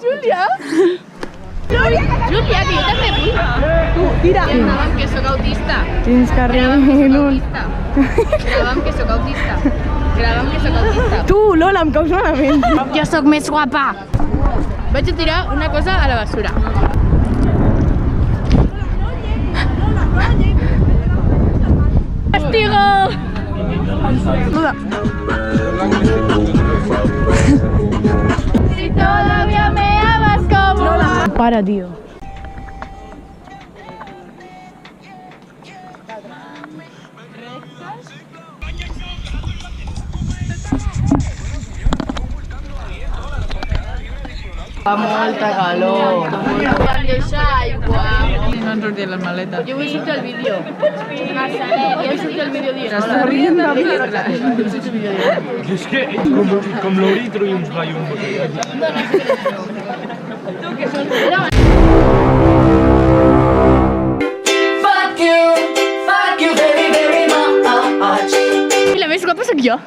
Júlia! Júlia, que jo també vull. Tu, tira. Grava'm que sóc autista. Tens carrer l'un. Grava'm que sóc autista. Grava'm que sóc autista. Tu, Lola, em caus malament. Jo sóc més guapa. Vaig a tirar una cosa a la basura. Castigo! Lola. Si todavía me amas como... Lola. Para, tio. Fa molta calor. Vam deixar aigua. No han sortit les maletes. Jo vull sortir al vídeo. Marcelet, jo vull sortir al vídeo dient. S'està rient de mi. Es que com l'Oritro i uns gallons. I la més guapa sóc jo.